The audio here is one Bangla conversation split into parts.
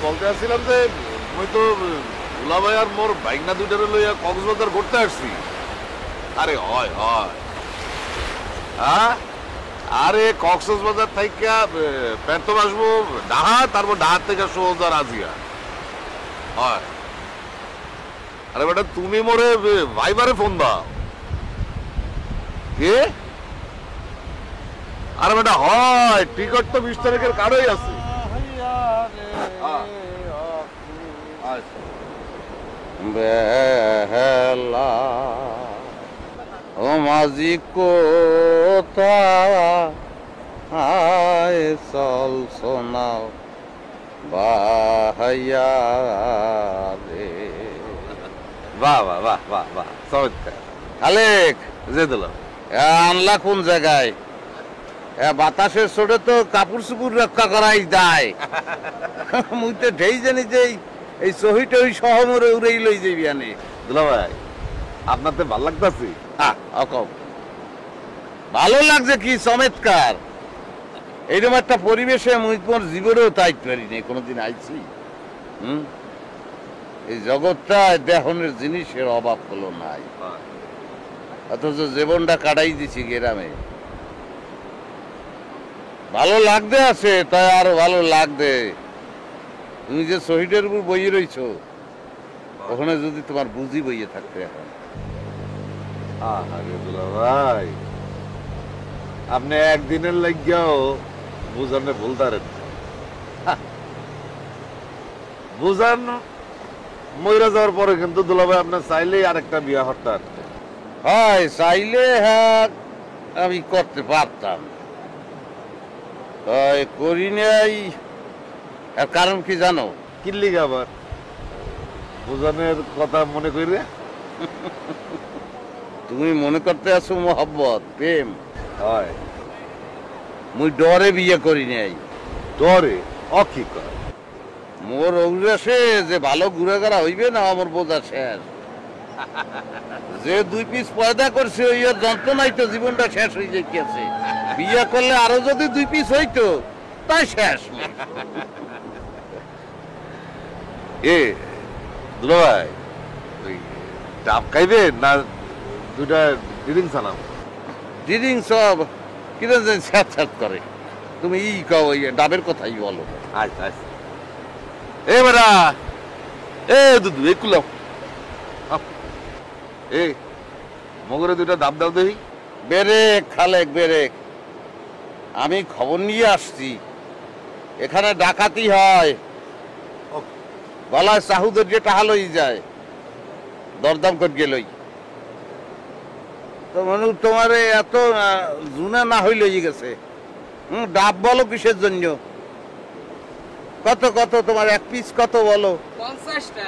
বলতে আসছিলাম যে মুই তো দুলাভাই আর মোর বাইকনা দুইটারে লইয়া কক্সবাজার ঘুরতে আসছি। আরে হয় হয় হ্যাঁ, আরে কক্সবাজার থেকে পেট্রোল আসবো ডাহা, তারপর ডাহার থেকে সোজা রাজিয়া হয়। আরে বেটা তুমি মোরে ভাইবারে ফোন দাও কে? আরে বেটা হয় টিকট তো 20 তারিখের কার্ডই আছে। আচ্ছা। বেলা ও মাঝি কোথায় চল শোনাও বাহাইয়া রে। বাহ বাহ বাহ বাহ বাহ চমৎকার। খালেক যে দিল আনলা কোন জায়গায়? বাতাসের ছোটে তো কাপড় চুপুর রক্ষা করাই যায়। মুই তো ঢেই জানি যে এই সহিটা ওই সহমরে উড়েই লই যাবি আনে। দুলাভাই আপনার তো ভালো লাগতেছে। ভালো লাগছে কি চমৎকার। এইরকম একটা পরিবেশে মুই তোমার জীবনেও তাইতে পারিনি, কোনোদিন আইছি। এই জগৎটা দেহনের জিনিসের অভাব হলো নাই, অথচ জীবনটা কাটাই দিছি গ্রামে। ভালো লাগতে আছে, তাই আরো ভালো লাগবে। তুমি যে শহীদের উপর বইয়ে রইছ, ওখানে যদি তোমার বুঝি বইয়ে থাকতে এখন। আরে দুলাভাই আপনি একদিনের লাগিয়াও বুঝানে ভুলতারেন। বুঝান মইরা যাওয়ার পরে কিন্তু দুলাভাই আপনার চাইলেই আরেকটা বিয়া হতে পারতেন। হয় চাইলে হ্যাঁ আমি করতে পারতাম, তাই করি নাই। এর কারণ কি জানো? কিল্লিগ আবার বুঝানের কথা মনে করি। তুমি মনে করতে আছো মোহাব্বত প্রেম? হয় মুই ডরে বিয়ে করি নাই। ডরে অকি কর মোর অভিলাষে যে ভালো ঘুরে হইবে না, আমার বোঝা শেষ। যে 2 পিস পয়দা করছে ওই যন্ত্রণাই তো জীবনটা শেষ হয়ে যাইতেছে। বিয়ে করলে আরো যদি 2 পিস হইতো তাই শেষ। এ দুলাভাই ওই ডাব খাইবেন না দুইটা ডিরিং সালাম? ডিডিং সব কিনা স্যাট স্যাট করে। তুমি ই কও, ওই ডাবের কথাই বলো। আচ্ছা আচ্ছা। এ বেড়া এ দুধু এ কুলাও এ মগরে দুইটা ডাব দাও দেখি। বেরেক খালেক বেরেক, আমি খবর নিয়ে আসছি এখানে ডাকাতি হয়। গলায় চাহুদের যে টাহা লই যায়, দরদাম করে গেলই তো মানুষ তোমার এত জুনা না হইলে গেছে। ডাব বলো কিসের জন্য? কত কত তোমার 1 পিস কত বলো? 50টা।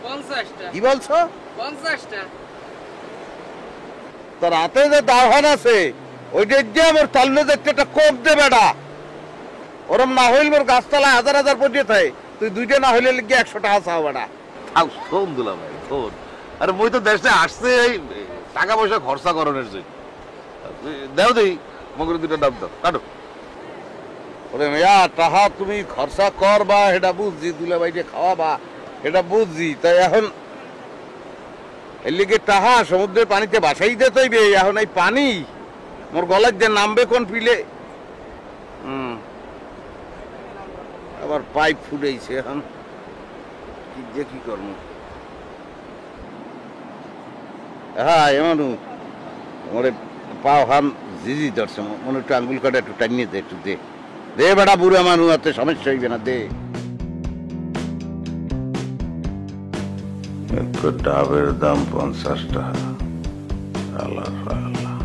50টা। কি বলছো? 50টা। তোর হাতে যে দাওয়ান আছে ওইটা দিয়ে আমার তল্লে দেখতে একটা কোপ দে বেড়া। ওরম না হইল মোর গাছতলায় হাজার হাজার পটিয়ে থাকে, তুই 2টা না হইলে লিখে 100 টাকা চাও বেড়া। থাক শোন দুলাভাই শোন, আরে মই তো দেশে আসছে এই টাকা পয়সা খরচা করানোর জন্য। দেও দেই মগরে দুইটা ডাব দাও, কাটো। ওরে মেয়া টাহা তুমি খরচা করবা এটা বুঝছি, দুলে বাইটে খাওয়াবা এটা বুঝছি, তাই এখন এর লিগে টাহা সমুদ্রের পানিতে বাসাই দিতে হইবে। এখন এই পানি মোর গলায় যে নামবে কোন পিলে। আবার পাইপ ফুটাইছে, এখন কি যে কি করবো। হ্যাঁ এমন মোরে পাও হান জিজি ধরছে, মনে একটু আঙ্গুল কাটা একটু টানিয়ে দে, একটু দে দে বেটা, বুড়া মানুষ হাতে সমস্যা হইবে না, দে। ডাবের দাম 50 টাকা। আল্লাহ আল্লাহ,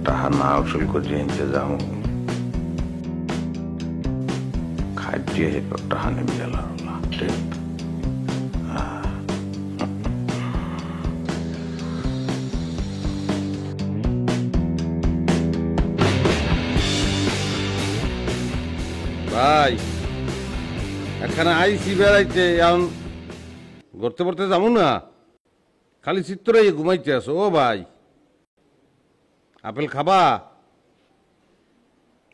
টাকা না উসুল করে ইন্তজাম খাদ্যে টাকা নেমে গেল। ঠিক ভাই, এখানে আইসি বেড়াইতে, এখন ঘুরতে পড়তে যাবো না, খালি চিত্র ঘুমাইতে আসো। ও ভাই, আপেল খাবা?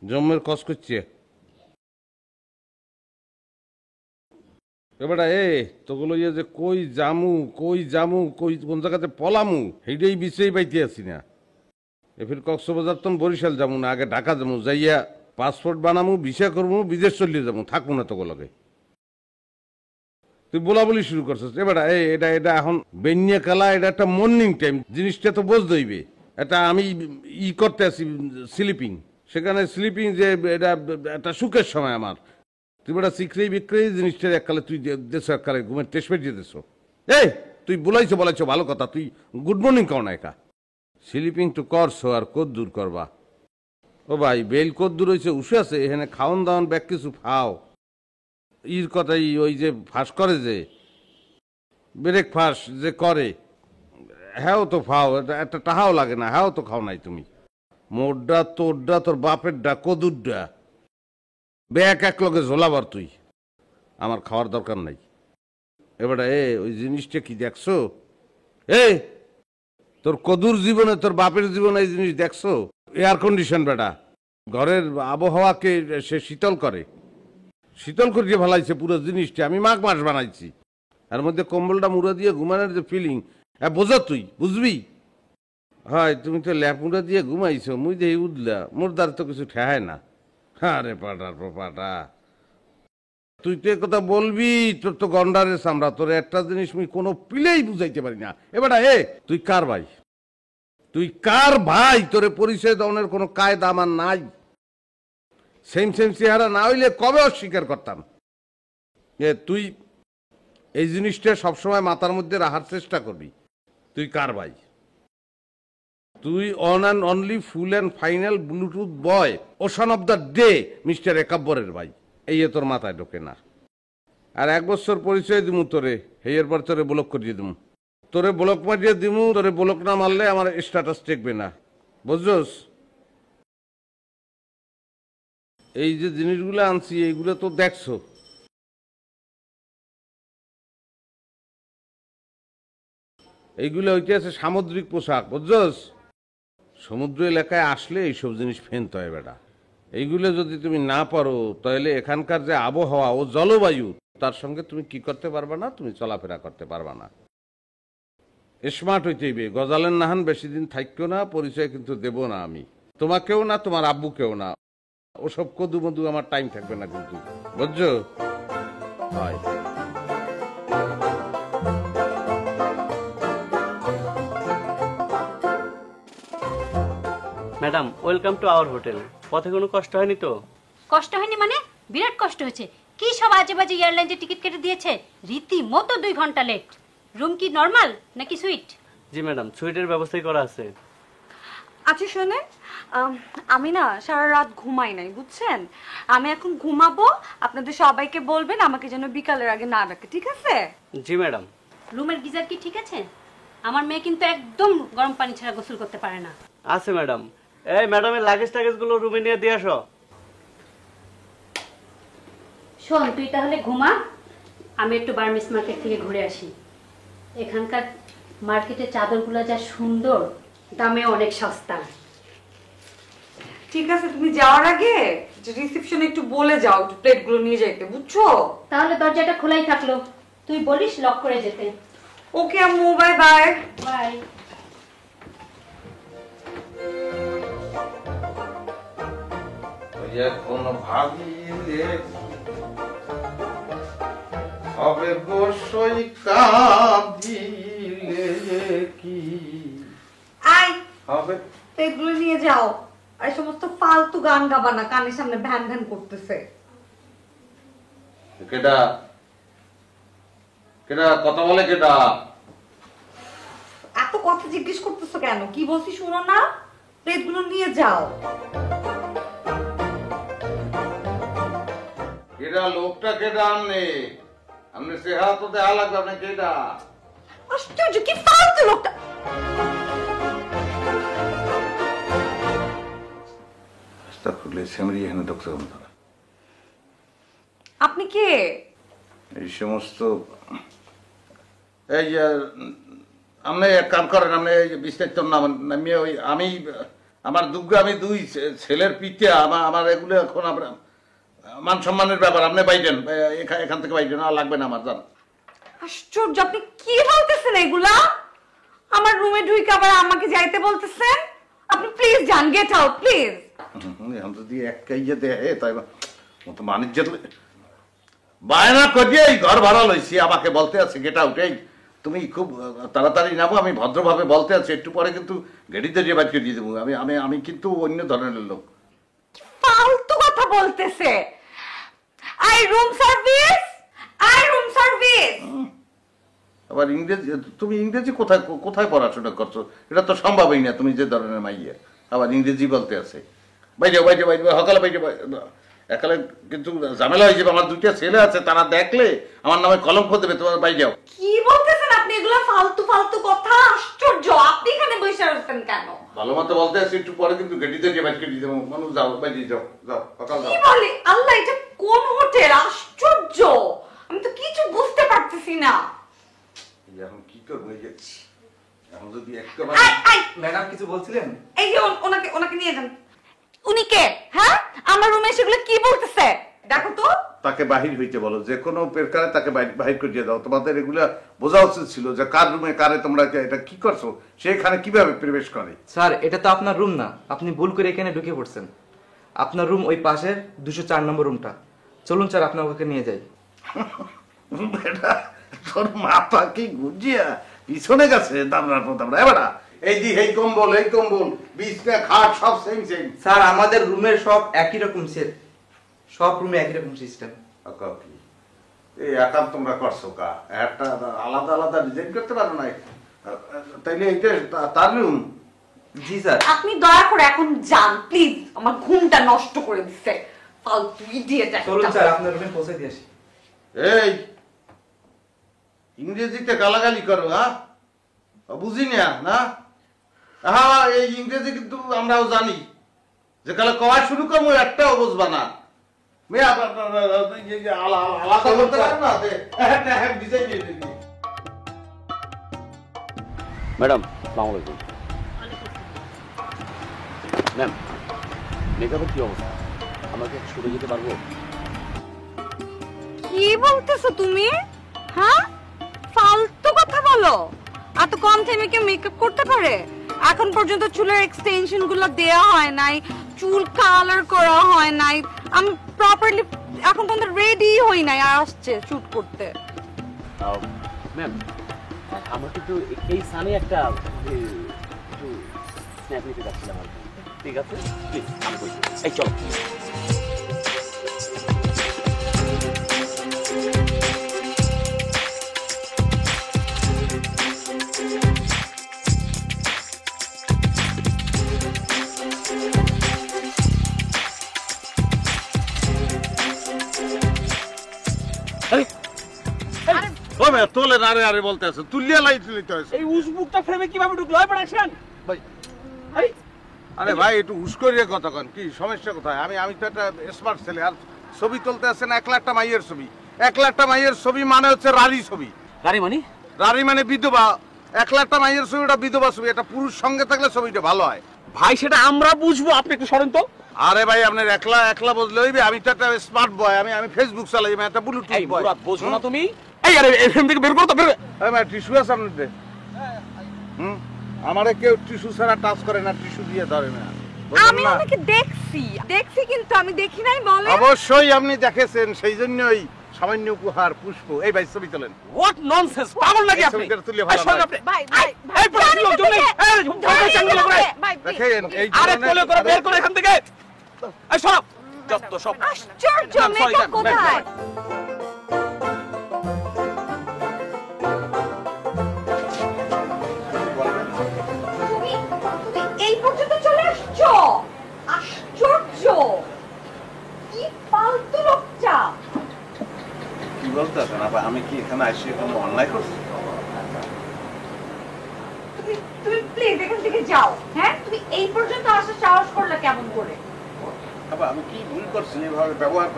জম্মের কস করছে। এবারে তোগুলো ইয়ে যে কই জামু কই কোন জায়গাতে পলামু সেইটাই বিচেই পাইতে আছি না। এফির কক্সবাজার তো বরিশাল যাবো না, আগে ঢাকা যাবো, যাইয়া পাসপোর্ট বানামু, ভিসা করবো, বিদেশ চলিয়ে যাবো, থাকবো না তোকে লগে। তুই বলা বলি শুরু করছিস এবারে এটা এখন বেনিয়া কালা, এটা একটা মর্নিং টাইম, জিনিসটা তো বোঝ দইবে। এটা আমি করতে আছি স্লিপিং, সেখানে স্লিপিং যে এটা একটা সুখের সময় আমার। তুই বেটা শিখরেই বিক্রি জিনিসটা এককালে তুই দেশো, এককালে ঘুমের টেস্ট দিয়ে দেশো। তুই বলাইছো ভালো কথা, তুই গুড মর্নিং কর না একা, স্লিপিং তো করছো আর কত দূর করবা। ও ভাই বেল কত দূর হয়েছে, উঠে আছে এখানে খাওয়ান দাওয়ান ব্যাগ কিছু ফাও। ইর কথাই ওই যে ফাঁস করে যে ব্রেক ফাঁস যে করে, হ্যাঁ তো ফাও, একটা টাহাও লাগে না, হ্যাঁ তো খাও নাই তুমি। মোরডা তোরডা তোর বাপেরডা কদুরডা ব্যাগ এক লগে ঝোলাবার তুই, আমার খাওয়ার দরকার নাই। এবারে ওই জিনিসটা কি দেখছো? তোর কদুর জীবনে তোর বাপের জীবনে এই জিনিস দেখছো? এয়ার কন্ডিশন বেটা ঘরের আবহাওয়াকে সে শীতল করিয়ে ভালাইছে পুরো জিনিসটা। আমি মাঘ মাস বানাইছি, এর মধ্যে কম্বলটা মুড়া দিয়ে ঘুমানোর যে ফিলিং, বোঝা তুই বুঝবি। হয় তুমি তো ল্যাপ মুড়া দিয়ে ঘুমাইছো, মুই দিয়ে উঠলা, মোর দ্বার তো কিছু ঠেহায় না। আরে পাটা তুই তো কথা বলবি, তোর তো গন্ডারের চামড়া, তোর একটা জিনিস মুই কোনো পিলেই বুঝাইতে পারি না। এবার তুই কার ভাই? তোরে পরিচয় দেওয়ার কোনো কায়দা আমার নাই। সেম চেহারা না হইলে কবে অস্বীকার করতাম। তুই এই জিনিসটা সবসময় মাথার মধ্যে রাখার চেষ্টা করবি। তুই কার ভাই? তুই one and only full and final bluetooth boy, ocean of the day mister একাব্বরের ভাই। এই তোর মাথায় ঢোকে না। আর 1 বছর পরিচয় দিমু তোরে, এর পর তোরে ব্লক করিয়ে দিমু, তোরে ব্লক মারিয়ে দিমু। তোরে ব্লক না মারলে আমার স্ট্যাটাস টেকবে না, বুঝছস? এই যে জিনিসগুলো আনছি এইগুলো তো দেখছো, এইগুলো হইতে আছে সামুদ্রিক পোশাক, বুঝছস? সমুদ্র এলাকায় আসলে এইসব জিনিস ফেনতে হয় বেটা। এইগুলো যদি তুমি না পারো তাহলে এখানকার যে আবহাওয়া ও জলবায়ু, তার সঙ্গে তুমি কি করতে পারবা না, তুমি চলাফেরা করতে পারবা না। স্মার্ট হইতে হইবে। গজালের নাহান বেশি দিন থাকতো না, পরিচয় কিন্তু দেব না আমি, তোমাকেও না, তোমার আব্বুকেও না। ওসব কদু মধু আমার টাইম থাকবে না কিন্তু, বুঝছো? হয় madam, welcome to our hotel. পথে কোনো কষ্ট হয়নি তো? কষ্ট হয়নি মানে? বিরাট কষ্ট হয়েছে। কি সব আজে বাজে এয়ারলাইন্সে টিকিট কেটে দিয়েছে, রীতিমতো 2 ঘন্টা লেট। রুম কি নর্মাল নাকি সুইট? জি ম্যাডাম, সুইটের ব্যবস্থাই করা আছে। আচ্ছা শোনেন, আমি না সারা রাত ঘুমাই নাই, বুঝছেন? আমি এখন ঘুমাবো, আপনাদের সবাইকে বলবেন আমাকে যেন বিকালের আগে না ডাকে, ঠিক আছে? জি ম্যাডাম। রুমের গিজার কি ঠিক আছে? আমার মেয়ে কিন্তু একদম গরম পানি ছাড়া গোসল করতে পারে না। আছে ম্যাডাম। এই ম্যাডামের লাগেজ গুলো রুমে নিয়ে দিয়ে আসো। শোন, তুই তাহলে ঘুমা, আমি একটু বার্মিস মার্কেট থেকে ঘুরে আসি। এখানকার মার্কেটের চাদরগুলো যা সুন্দর, দামে অনেক সস্তা। ঠিক আছে, তুমি যাওয়ার আগে রিসেপশনে একটু বলে যাও একটু প্লেটগুলো নিয়ে যাইতে, বুঝছো? তাহলে দরজাটা খোলাই থাকলো, তুই বলিস লক করে যেতে। ওকে আম্মু, বাই বাই। বাই। এখন ভাবিলে হবে গোসই কাঁদিলে কি আই হবে? প্লেটগুলো নিয়ে যাও। আর এই সমস্ত ফালতু গান গাবা না, কানের সামনে ভ্যান ভ্যান করতেছে। কেডা কথা বলে? কেডা এত কথা জিজ্ঞেস করতেছো কেন? কি বলছি শুনো না? প্লেটগুলো নিয়ে যাও। কেডা লোকটা? কেডা আমনে সেহা তো দেখা লাগবে। আপনি কেডা? আশ্চর্য, কি ফালতু লোকটা। আপনি কে? এই সমস্ত এই যে আপনি এক কাম করেন, আপনি বিস্তারিত নামিয়ে ওই আমি আমার দুগ্গা, আমি 2 ছেলের পিঠে আমার এগুলো এখন মান সম্মানের ব্যাপার, আপনি বাইরেন, এখান থেকে বাইরেন, আর লাগবে না আমার, জান। আশ্চর্য, আপনি কি বলতেছেন এগুলা? আমার রুমে ঢুকে আবার আমাকে যাইতে বলতেছেন? আপনি প্লিজ যান, গেট আউট প্লিজ। এখন যদি এক কাইয়ে দেয় তাই মতো বাণিজ্যের বায়না করিয়ে এই ঘর ভাড়া লইছি, আমাকে বলতে আছে গেট আউট। এই তুমি খুব তাড়াতাড়ি নামো, আমি ভদ্রভাবে বলতে আছি, একটু পরে কিন্তু গেড়ি দিয়ে বাইর করে দিয়ে দেবো। আমি কিন্তু অন্য ধরনের লোক। ফালতু কথা বলতেছে। I room service, I room service. আবার ইংরেজি, তুমি ইংরেজি কোথায় কোথায় পড়াশোনা করছো? এটা তো সম্ভবই না, তুমি যে ধরনের মাইয়া আবার ইংরেজি বলতে আছে। বাইরে বাইরে বাইরে সকালে বাইরে একালে কিন্তু ঝামেলা হয়ে যাবে। আমার দুইটা ছেলে আছে, তারা দেখলে আমার নামে কলঙ্ক দেবে। তোমার বাইরে যাও। কি বলতেছেন আপনি এগুলো? ফালতু ফালতু কথা। আশ্চর্য, আপনি এখানে বসে আছেন কেন? ভালো মতো বলতে আছি, একটু পরে কিন্তু গেটিতে যে বাইরে দিয়ে দেবো। মানুষ যাও, বাইরে যাও, যাও সকাল কি যাও। বলে? আল্লাহ, এটা কোন হোটেল? আশ্চর্য, আমি তো কিছু বুঝতে পারতেছি না। এখন কি করবো? এখন যদি একটা ম্যাডাম কিছু বলছিলেন? এই যে ওনাকে নিয়ে যান। উনি কে? হ্যাঁ, আমার রুমে সেগুলো কি বলতেছে? দেখো তো। তাকে বাহির হইতে বলো, যে কোনো প্রকারে তাকে বাহির করিয়ে দাও। তোমাদের এগুলা বোঝা উচিত ছিল যে কার রুমে কারে তোমরা এটা কি করছো, সেখানে কিভাবে প্রবেশ করে। স্যার, এটা তো আপনার রুম না, আপনি ভুল করে এখানে ঢুকে পড়ছেন। আপনার রুম ওই পাশের 204 নম্বর রুমটা। চলুন স্যার, আপনার ওকে নিয়ে যাই। বেটা, তোর মাথা কি গুজিয়া পিছনে গেছে? দামড়া এবারা এই দি এই কম্বল বিছনা খাট সব সেম সেম। স্যার, আমাদের রুমের সব একই রকম সেট, সব রুমে একই রকম সিস্টেম। এই একাম তোমরা করছো কা? একটা আলাদা আলাদা ডিজাইন করতে পারো না? তাইলে এইটা তার রুম? জি স্যার। আপনি দয়া করে এখন যান প্লিজ, আমার ঘুমটা নষ্ট করে দিচ্ছে। ফালতু ইডিয়েট একটা। চলুন স্যার, আপনার রুমে পৌঁছে দিয়ে আসি। এই ইংরেজিতে গালাগালি করো? হ্যাঁ, বুঝি না? হ্যাঁ, এই ইংরেজি কিন্তু আমরাও জানি, যে কালে কওয়া শুরু করবো একটাও বুঝবা না। আলাদা করতে পারো না? ম্যাডাম আসসালামু আলাইকুম। ম্যাম, মেকআপের কি অবস্থা? আমাকে ছুটে যেতে পারবো? কি বলতেছো তুমি? হ্যাঁ, ফালতু কথা বলো। এত কম টাইমে কি মেকআপ করতে পারে? এখন পর্যন্ত চুলের এক্সটেনশন গুলো দেয়া হয় নাই, চুল কালার করা হয় নাই, আমি প্রপারলি এখন পর্যন্ত রেডি হই নাই, আর আসছে শুট করতে। ম্যাম, আমার কিন্তু এই সানে একটা স্ন্যাপ নিতে যাচ্ছিলাম আর কি। ঠিক আছে, প্লিজ আমি বলছি। এই চলো। তোলে না রে, আরে বলতে আছে তুলিয়া লাইট লিতে আছে। এই উসবুকটা ফ্রেমে কিভাবে ঢুকলো? হয় পড়াছেন ভাই, আরে ভাই একটু হুশ করিয়ে কথা কন, কি সমস্যা কোথায়? আমি তো একটা স্মার্ট ছেলে, আর ছবি তুলতে আসেন 1 লাখটা মাইয়ের ছবি। 1 লাখটা মাইয়ের ছবি মানে হচ্ছে রারি ছবি। রারি মানে বিধবা। 1 লাখটা মাইয়ের ছবিটা বিধবা ছবি। এটা পুরুষ সঙ্গে থাকলে ছবিটা ভালো হয়। ভাই, সেটা আমরা বুঝবো, আপনি একটু সরেন তো। আরে ভাই, আপনার একলা বুঝলে হইবে? আমি তো একটা স্মার্ট বয়, আমি ফেসবুক চালাই, আমি একটা ব্লুটুথ বয়। বুঝবো না তুমি? এই আরে এখান থেকে বের করো তো, বের। এই ভাই, টিস্যু আছে আপনার? আমারে কেউ টিস্যু ছাড়া টাচ করে না, টিস্যু দিয়ে ধরে না। আমি ওনাকে দেখছি কিন্তু আমি দেখি নাই বলে। অবশ্যই আপনি দেখেছেন, সেই জন্যই সামান্য উপহার পুষ্প। এই ভাই ছবি তোলেন। হোয়াট ননসেন্স, পাগল নাকি আপনি? ছবিটা তুলে ভালো সরেন হয়। আপনি। ভাই এই পুরো লোকজন নেই। এই চ্যাঙ্গুলো করে। দেখেন এই আরে কোলে করে বের করে এখান থেকে। এই সব যত সব। আশ্চর্য, মেকআপ কোথায়? তুমি এই পর্যন্ত চলে আসছো? আশ্চর্য, কি ফালতু লোকটা। কি বলতেছেন? আমি কি এখানে আসি কোনো অন্যায় করছি? তুমি প্লিজ এখান থেকে যাও। হ্যাঁ, তুমি এই পর্যন্ত আসার সাহস করলে কেমন করে? আমি কি ভুল করছি এভাবে ব্যবহার?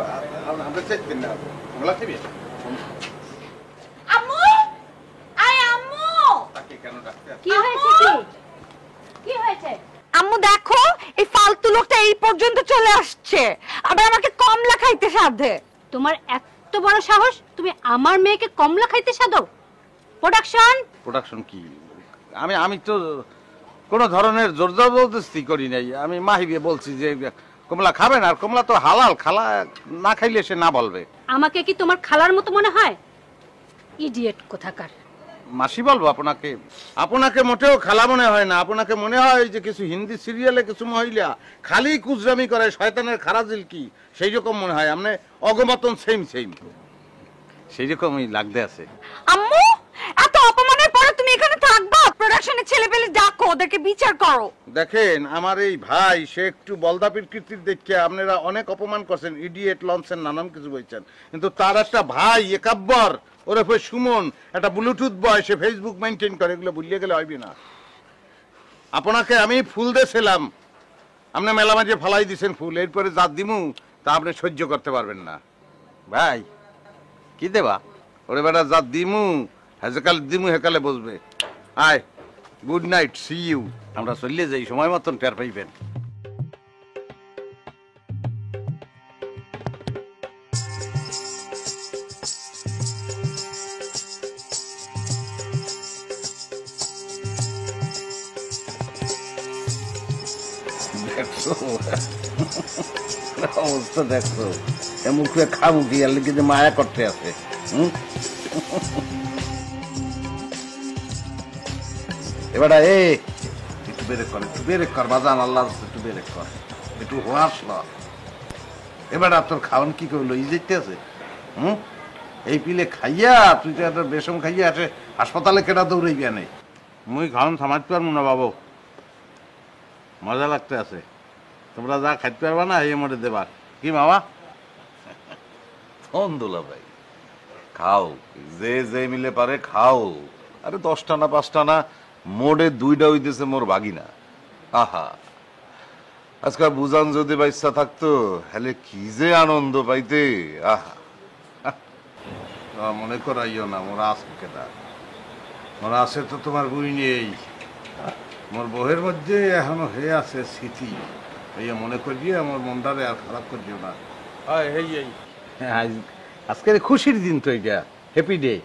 আমরা চাইতেন না ওগুলা থেকে। আম্মু, আয় আম্মু। তাকে কেন ডাকতে? কি হয়েছে? কি হয়েছে? আম্মু দেখো, এই ফালতু লোকটা এই পর্যন্ত চলে আসছে, আবার আমাকে কমলা খাইতে সাধে। তোমার এত বড় সাহস, তুমি আমার মেয়েকে কমলা খাইতে সাধো? প্রোডাকশন কি? আমি তো কোনো ধরনের জোর জবরদস্তি করি নাই। আমি মাহিকে বলছি যে কমলা খাবেন, আর কমলা তো হালাল, খালা না খাইলে সে না বলবে। আমাকে কি তোমার খালার মতো মনে হয়? ইডিয়েট কোথাকার। মাসি বলবো আপনাকে? আপনাকে মোটেও খালা মনে হয় না। আপনাকে মনে হয় যে কিছু হিন্দি সিরিয়ালে কিছু মহিলা খালি কুজরামি করে, শয়তানের খারাজিল কি সেই রকম মনে হয়। আপনি অগমতন সেম সেই রকমই লাগতে আছে। আম্মু, এত অপমানের পরে তুমি এখানে থাকবা? প্রোডাকশনের ছেলেপেলে ডাকো, ওদেরকে বিচার করো। দেখেন, আমার এই ভাই সে একটু বলদা প্রকৃতির দেখে আপনারা অনেক অপমান করছেন, ইডিয়েট লঞ্চেন নানান কিছু বলছেন, কিন্তু তার একটা ভাই একাব্বর ওরফে সুমন, একটা ব্লুটুথ বয়, সে ফেসবুক মেনটেন করে, এগুলো ভুলিয়ে গেলে হইবে না। আপনাকে আমি ফুল দিয়েছিলাম, আপনি মেলা মাঝে ফালাই দিয়েছেন ফুল, এরপরে যা দিমু তা আপনি সহ্য করতে পারবেন না। ভাই কি দেবা ওরে বেটা, যা দিমু হেকালে দিমু হেকালে বসবে। আয়, গুড নাইট, সি ইউ। আমরা চললে যাই, সময় মতন টের পাইবেন। দেখছো অবস্থা, দেখছো মুখে খামুখি আর লিখে যে মায়া করতে আছে। এবার একটু বেরেক কর বাজান, আল্লাহ একটু বেরেক কর, একটু হোয়াস না। এবার তোর খাওয়ান কি করলো, ই যেতে আছে? এই পিলে খাইয়া তুই তো একটা বেসম খাইয়া আছে হাসপাতালে কেটা দৌড়ে গিয়া নেই। মুই খাওয়ান থামাইতে পারবো না বাবু, মজা লাগতে আছে। তোমরা যা খাইতে পারবা না এই মধ্যে দেবার কি মামা? দুলা ভাই খাও, যে যে মিলে পারে খাও। আরে 10টা না 5টা না, মোড়ে 2টা হইতেছে মোর বাগিনা। আহা, আজকাল বুঝান যদি বাচ্চা থাকতো হলে কি যে আনন্দ পাইতে। আহা, মনে করাইও না, মোরা আছে কেটা, মোরা আছে তো তোমার বই নেই। মোর বউয়ের মধ্যে এখনো হয়ে আছে স্মৃতি, এই মনে করিয়ে আমার মনটারে আর খারাপ করিও না। আজকের খুশির দিন তো, এটা হ্যাপি ডে।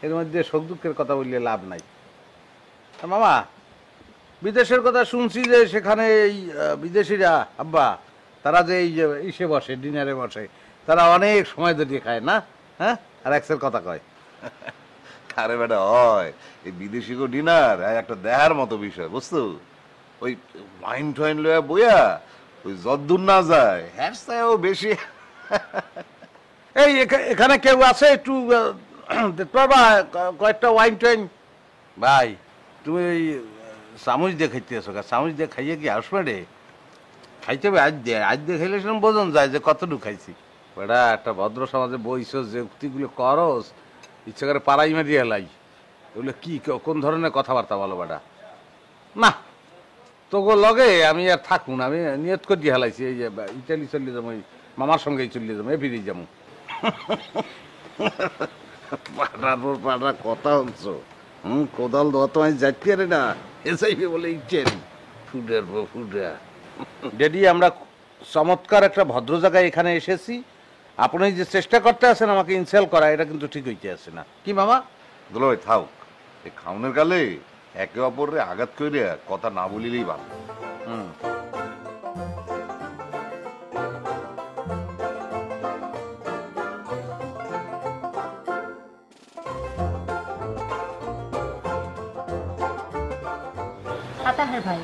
এর মধ্যে সুখ দুঃখের কথা বললে লাভ নাই। মামা, বিদেশের কথা শুনছি যে সেখানে এই বিদেশিরা আব্বা তারা যে এই যে ইসে বসে, ডিনারে বসে, তারা অনেক সময় ধরে খায় না? হ্যাঁ, আর এক্সের কথা কয়। আরে বেটা হয় এই বিদেশি গো ডিনার একটা দেহার মতো বিষয়, বুঝছো? ওই ওয়াইন টোয়াইন লয়া বইয়া ওই যদ্দূর না যায় হ্যাঁ চাইও বেশি। এই এখানে কেউ আছে একটু দেখতে পারবা কয়েকটা ওয়াইন টোয়াইন? ভাই তুমি ওই চামচ দিয়ে খাইতে আছো, চামচ দিয়ে খাইয়ে কি আসবে রে? খাইতে হবে আজ দিয়ে খাইলে সেরকম বোঝন যায় যে কতটুকু খাইছি। বেটা একটা ভদ্র সমাজে বইছো, যে উক্তিগুলো করস ইচ্ছা করে পাড়াই মারিয়ে এলাই, এগুলো কি কোন ধরনের কথাবার্তা বলো বেটা? না তোকে লগে আমি আর থাকুন, আমি নিয়ত করে দিয়ে হেলাইছি এই যে ইটালি চলে যাবো, মামার সঙ্গেই চলে যাবো, ফিরে যাবো। পাড়ার পর পাড়া কথা হচ্ছ, কোদাল দেওয়া তো আমি যাচ্ছি আরে না, এসাইবে বলে ইটেন ফুডের ফুডা। ডেডি, আমরা চমৎকার একটা ভদ্র জায়গায় এখানে এসেছি, আপনি যে চেষ্টা করতে আছেন আমাকে ইনসাল্ট করা, এটা কিন্তু ঠিক হইতে আছে না। কি মামা? দুলা ভাই থাও, এই খাওনের কালে একে অপরে আঘাত করে কথা না বলিলেই ভালো। আতাহার ভাই,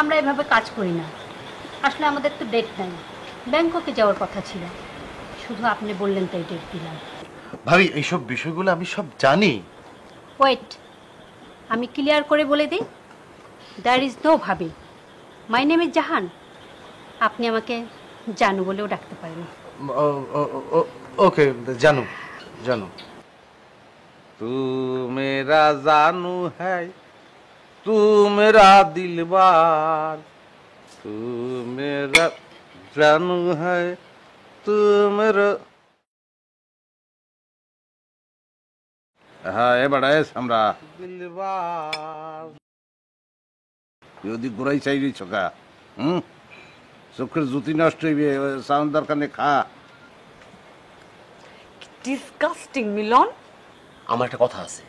আমরা এভাবে কাজ করি না। আসলে আমাদের তো ডেট নাই, ব্যাংককে যাওয়ার কথা ছিল, শুধু আপনি বললেন তাই ডেট দিলাম। ভাবি এইসব বিষয়গুলো আমি সব জানি। ওয়েট, আমি ক্লিয়ার করে বলে দিই, দ্যার ইজ নো ভাবি, মাই নেম ইজ জাহান। আপনি আমাকে জানু বলেও ডাকতে পারেন। ওকে, জানু জানু। তু মেরা জানু হ্যায়, তু মেরা দিলবার, তু মেরা জানু হ্যায়, তু মেরা। হ্যাঁ এবার আমরা দিলবার যদি ঘুরাই চাই ছোকা চোখের জুতি নষ্ট হইবে, সাউন্ড দরকার নেই, খা। ডিসকাস্টিং মিলন। আমার একটা কথা আছে,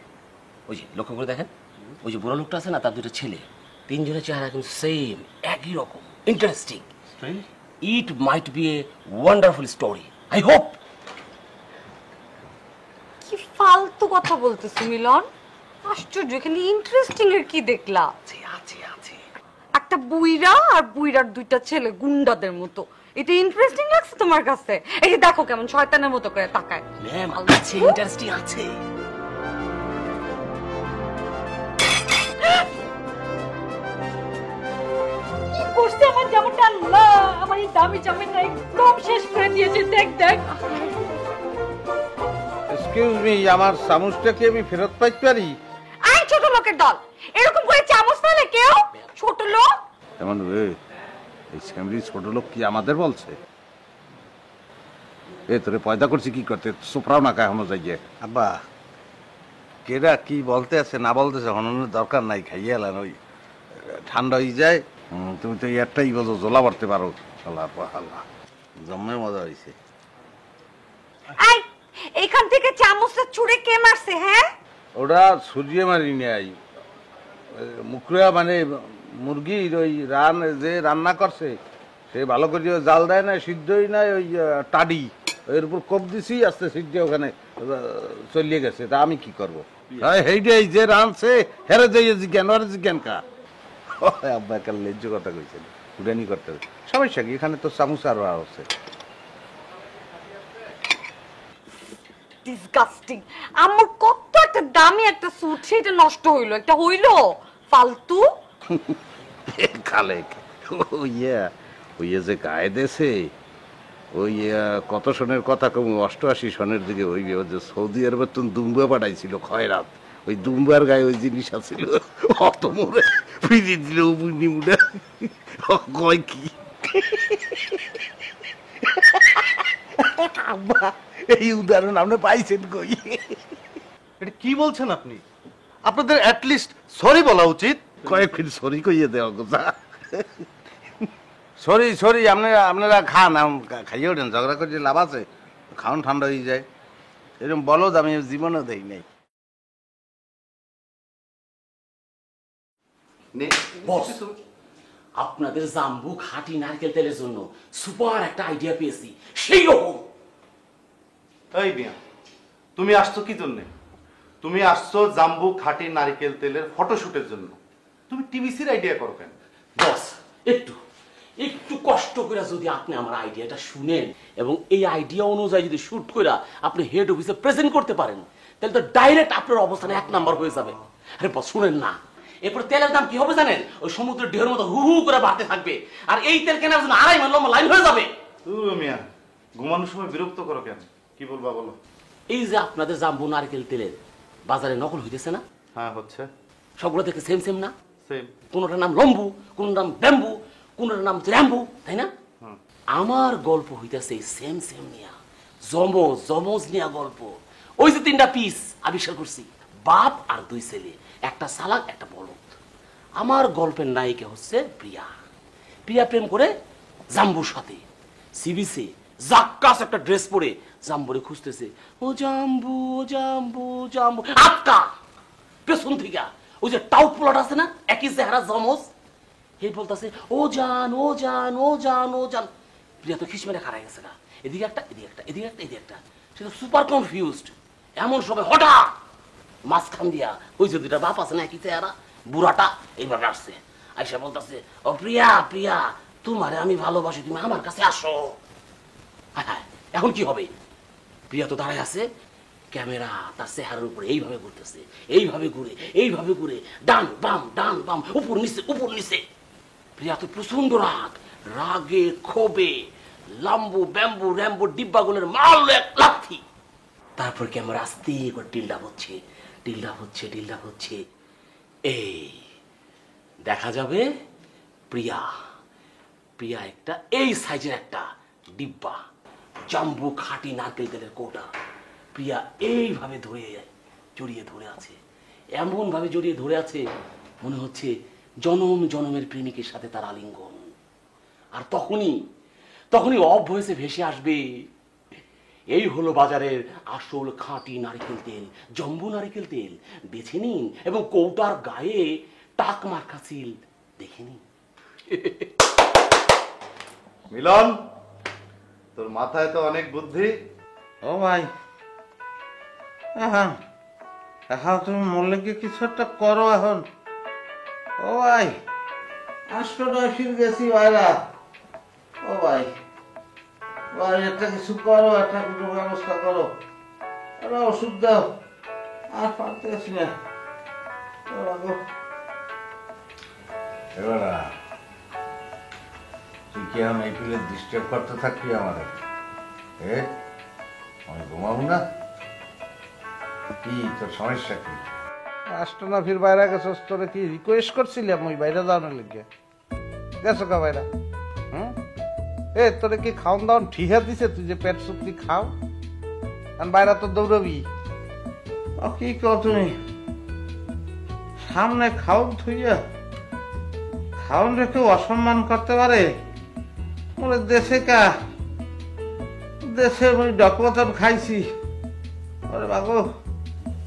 ওই যে লক্ষ্য করে দেখেন, ওই যে বুড়ো লোকটা আছে না, তার দুটো ছেলে, তিনজনের চেহারা কিন্তু সেম, একই রকম। Interesting. It might B a wonderful story, I hope. কি ফালতু কথা বলতেছ মিলন? আশ্চর্য, এখানে ইন্টারেস্টিং এর কি দেখলা? আছে আছে আছে। একটা বুইড়া আর বুইড়ার দুইটা ছেলে গুন্ডাদের মতো, এটা ইন্টারেস্টিং লাগছে তোমার কাছে? এই যে দেখো কেমন শয়তানের মতো করে তাকায়। ম্যাম আছে, ইন্টারেস্টিং আছে। কি করছে আমার জামাটা? আল্লাহ, আমার এই দামি জামাটা একদম শেষ করে দিয়েছে। দেখ দেখ। এক্সকিউজ মি, আমার চামচটা কি আমি ফেরত পাইতে পারি? আই ছোট লোকের দল, এরকম করে চামচ ফেলে কেউ? ছোট লোক এমন এই স্যামরি ছোট লোক কি আমাদের বলছে? এ তোরে পয়দা করছি কি করতে, সুপ্রাও না কায় যাই গিয়ে। আব্বা কেডা কি বলতে আছে না বলতেছে হননের দরকার নাই, খাইয়ে এলেন, ওই ঠান্ডা হয়ে যায়। তুমি তো একটাই বোঝো, জোলা বাড়তে পারো। আল্লাহ জম্মে মজা হয়েছে। আই এখান থেকে চামচটা ছুঁড়ে কে মারছে? হ্যাঁ, ওটা সূর্য মারি নাই, মুখরা মানে মুরগির ওই যে রান্না করছে সে ভালো করে জাল দেয় না, সিদ্ধই নাই, ওই টাডি এর উপর কোপ দিছি, আস্তে সিদ্ধ ওখানে চলিয়ে গেছে। তা আমি কি করবো? এইটাই যে রানছে হেরে যাইয়ে জিজ্ঞান, ওরে জিজ্ঞান কা। আব্বা একটা লেজ্জ কথা কইছেন, উডানি করতে হবে সমস্যা কি? এখানে তো চামচ আরো আছে। ডিসগাস্টিং। আমার কত একটা দামি একটা স্যুট, সেটা নষ্ট হইলো, একটা হইলো ফালতু। খালেক ওই যে গায়ে দেশে ওই কত সনের কথা কম, 88 সনের দিকে ওই যে সৌদি আরবের তো দুম্বা পাঠাইছিল খয়রাত, ওই দুম্বার গায়ে ওই জিনিস আছিল, অত মোড়ে ফিরে দিল বুনি মুড়া। কয় কি এই উদাহরণ আপনি পাইছেন কই? এটা কি বলছেন আপনি? আপনাদের অ্যাটলিস্ট সরি বলা উচিত। কয়েক ফির সরি কইয়ে দেওয়া কথা। সরি সরি, আপনারা খান, খাইয়ে ওঠেন, ঝগড়া করে লাভ আছে? খাওন ঠান্ডা হয়ে যায়, এরকম বলো আমি জীবনে দেই নাই। বস, আপনাদের জাম্বু খাঁটি নারকেল তেলের জন্য সুপার একটা আইডিয়া পেয়েছি, সেই রকম। এই মিয়া, তুমি আসছো কি জন্য? তুমি আসছো জাম্বু খাঁটি নারকেল তেলের ফটোশুটের জন্য। তুমি টিভিসির আইডিয়া করো কেন? বস, একটু একটু কষ্ট করে যদি আপনি আমার আইডিয়াটা শুনেন এবং এই আইডিয়া অনুযায়ী যদি শুট করে আপনি হেড অফিসে প্রেজেন্ট করতে পারেন, তাহলে তো ডাইরেক্ট আপনার অবস্থানে 1 নাম্বার হয়ে যাবে। আরে বস শুনেন না, এরপর তেলের দাম কি হবে জানেন? ওই সমুদ্রের ঢেউর মতো হু হু করে বাড়তে থাকবে, আর এই তেল কেনার জন্য 2.5 মাইল লম্বা লাইন হয়ে যাবে। মিয়া, ঘুমানোর সময় বিরক্ত করো কেন? কি বলবা বলো। এই যে আপনাদের জাম্বু নারকেল তেলের বাজারে নকল হইতেছে না? হ্যাঁ হচ্ছে। সবগুলো দেখতে সেম সেম না? সেম। কোনটার নাম লম্বু, কোনটার নাম ব্যাম্বু, কোনটার নাম র্যাম্বু, তাই না? আমার গল্প হইতেছে সেম সেম নিয়া, জমজ জমজ নিয়া গল্প। ওই যে 3টা পিস আবিষ্কার করছি, বাপ আর 2 ছেলে, একটা সালাক একটা বলদ। আমার গল্পের নায়িকা হচ্ছে প্রিয়া। প্রিয়া প্রেম করে জাম্বুর সাথে, সিবিসে জাক্কাস একটা ড্রেস পরে জাম্বুরে খুঁজতেছে। ও জাম্বু ও জাম্বু জাম্বু, আটকা পেছন থেকে ওই যে টাউট প্লট আছে না, একই চেহারা জমজ, এই বলতেছে ও জান ও জান ও জান ও জান। প্রিয়া তো খিসমেরে খারাই গেছে না, এদিকে একটা এদিকে একটা এদিকে একটা এদিকে একটা, সে তো সুপার কনফিউজড। এমন সময় হঠাৎ মাঝখান দিয়া ওই যে 2টা বাপ আছে না একই চেহারা, বুড়াটা এইভাবে আসছে, আইসা বলতেছে ও প্রিয়া প্রিয়া তোমারে আমি ভালোবাসি, তুমি আমার কাছে আসো। হ্যাঁ, এখন কি হবে? প্রিয়া তো দাঁড়ায় আছে, ক্যামেরা তার চেহারার উপরে এইভাবে ঘুরতেছে, এইভাবে ঘুরে এইভাবে ঘুরে, ডান বাম উপর নিচে উপর নিচে। প্রিয়া তো প্রচন্ড রাগে ক্ষোভে লাম্বু ব্যাম্বু র্যাম্বু ডিব্বাগুলোর মারলো এক লাথি। তারপর ক্যামেরা আস্তে করে টিল্ডা হচ্ছে টিল্ডা হচ্ছে টিল্ডা হচ্ছে, এই দেখা যাবে প্রিয়া প্রিয়া একটা এই সাইজের একটা ডিব্বা, জাম্বু খাঁটি নারকেল তেলের কোটা। প্রিয়া এইভাবে জড়িয়ে ধরে আছে, এমন ভাবে জড়িয়ে ধরে আছে মনে হচ্ছে জনম জনমের প্রেমিকের সাথে তার আলিঙ্গন। আর তখনই অফ ভয়েসে ভেসে আসবে, এই হলো বাজারের আসল খাঁটি নারকেল তেল, জম্বু নারকেল তেল, বেছে নিন এবং কৌটার গায়ে টাক মার্কা সিল দেখে নিন। মিলন, তোর মাথায় তো অনেক বুদ্ধি। ও ভাই, হ্যাঁ এখন তুমি মরলে কি কিছু একটা করো এখন। ও ভাই, 800 টাকা ফির গেছি ভাইরা। ও ভাই ভাই, একটা কিছু করো, একটা কিছু ব্যবস্থা করো, একটা ওষুধ দাও, আর পারতেছি না। ও বাবু, এবার তুই কি আমি এই পিলে ডিস্টার্ব করতে থাকবি আমাদের? আমি ঘুমাবো না? কি তোর সমস্যা কি? আষ্টনা ফির বাইরে গেছস, তোরে কি রিকোয়েস্ট করছিলাম ওই বাইরে যাওয়ার লেগে? গেছো কা বাইরা? হুম, তোরে কি খাওন দাওয়ান ঠিকা দিছে তুই যে পেট চুক্তি খাও? আর বাইরে তো দৌড়বি। ও কি কও তুমি? সামনে খাওন থুইয়া খাওন রেখে অসম্মান করতে পারে? ওরে দেশে কা দেশে ওই ডকমতন খাইছি। ওরে বাবু,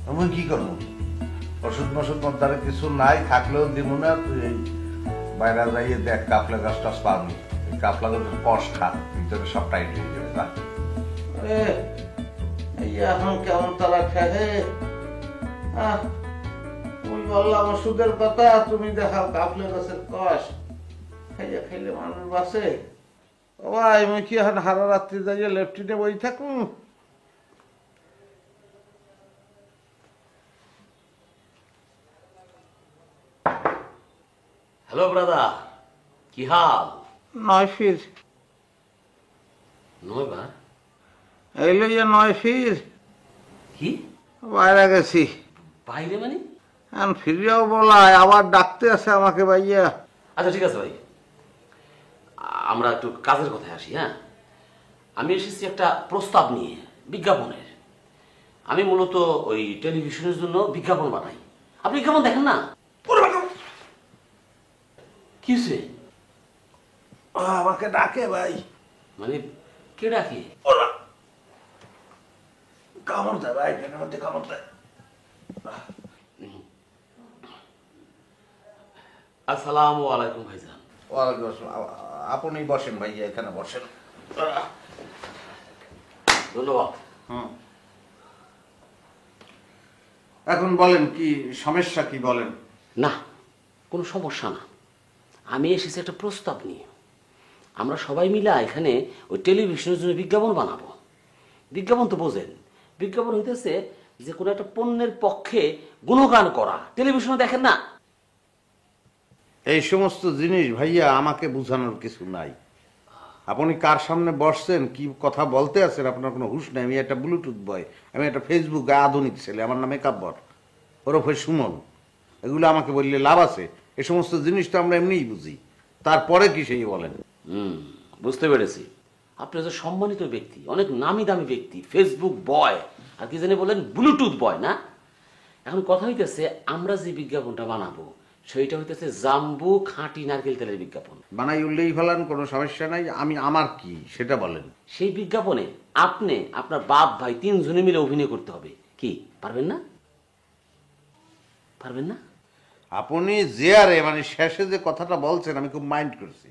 আমি কি করবো? ওষুধ মশুধ মধ্যে কিছু নাই, থাকলেও দিব না। তুই এই বাইরে যাইয়ে দেখ, কাপলা গাছ টাছ পাবি। কাপলা গাছের কষ খা, ভিতরে সব টাইট হয়ে যাবে। না এই এখন কেমন তারা খেয়ে ওই বললাম ওষুধের কথা, তুমি দেখাও কাপলা গাছের কষ খাইয়া খাইলে মানুষ বাঁচে। ও ভাই, আমি কি এখন হারা রাত্রি যাইয়ে লেফটিনে বই থাকুন? হ্যালো ব্রাদার, কি হাল? 9 ফির 9 বার? এই লইয়া 9 ফির কি বাইরে গেছি। বাইরে মানে? এখন ফিরিয়াও বলায়, আবার ডাকতে আছে আমাকে ভাইয়া। আচ্ছা ঠিক আছে ভাই, আমরা একটু কাজের কথায় আসি। হ্যাঁ, আমি এসেছি একটা প্রস্তাব নিয়ে, বিজ্ঞাপনের। আমি মূলত ওই টেলিভিশনের জন্য বিজ্ঞাপন বানাই। আপনি বিজ্ঞাপন দেখেন না? কি হয়েছে? আমাকে ডাকে ভাই। মানে কে ডাকে? কামড় দেয় ভাই, পেটের মধ্যে কামড় দেয়। আসসালামু আলাইকুম ভাইজান। ওয়ালাইকুম আসসালাম। আপনি বসেন ভাইয়া, এখানে বসেন। ধন্যবাদ। এখন বলেন কি সমস্যা, কি বলেন? না, কোনো সমস্যা না। আমি এসেছি একটা প্রস্তাব নিয়ে। আমরা সবাই মিলে এখানে ওই টেলিভিশনের জন্য বিজ্ঞাপন বানাবো। বিজ্ঞাপন তো বোঝেন, বিজ্ঞাপন হইতেছে যে কোনো একটা পণ্যের পক্ষে গুণগান করা। টেলিভিশনে দেখেন না? এই সমস্ত জিনিস ভাইয়া আমাকে বোঝানোর কিছু নাই। আপনি কার সামনে বসছেন, কি কথা বলতে আছেন, আপনার কোনো হুঁশ নাই। আমি একটা ব্লুটুথ বয়, আমি একটা ফেসবুকে আধুনিক ছেলে, আমার নামে কাব্বর, ওরফে সুমন। এগুলো আমাকে বললে লাভ আছে? এই সমস্ত জিনিস তো আমরা এমনিই বুঝি, তারপরে কি সেই বলেন? বুঝতে পেরেছি। আপনি তো সম্মানিত ব্যক্তি, অনেক নামি দামি ব্যক্তি, ফেসবুক বয়, আর কি জানি বলেন ব্লুটুথ বয় না? এখন কথা হইতেছে আমরা যে বিজ্ঞাপনটা বানাবো সেইটা হইতেছে জাম্বু খাঁটি নারকেল তেলের বিজ্ঞাপন। বানাই উল্লেই ফেলান, কোনো সমস্যা নাই। আমি আমার কি সেটা বলেন। সেই বিজ্ঞাপনে আপনি, আপনার বাপ ভাই 3 জনে মিলে অভিনয় করতে হবে। কি পারবেন না? পারবেন না? আপনি যে আরে মানে শেষে যে কথাটা বলছেন আমি খুব মাইন্ড করছি।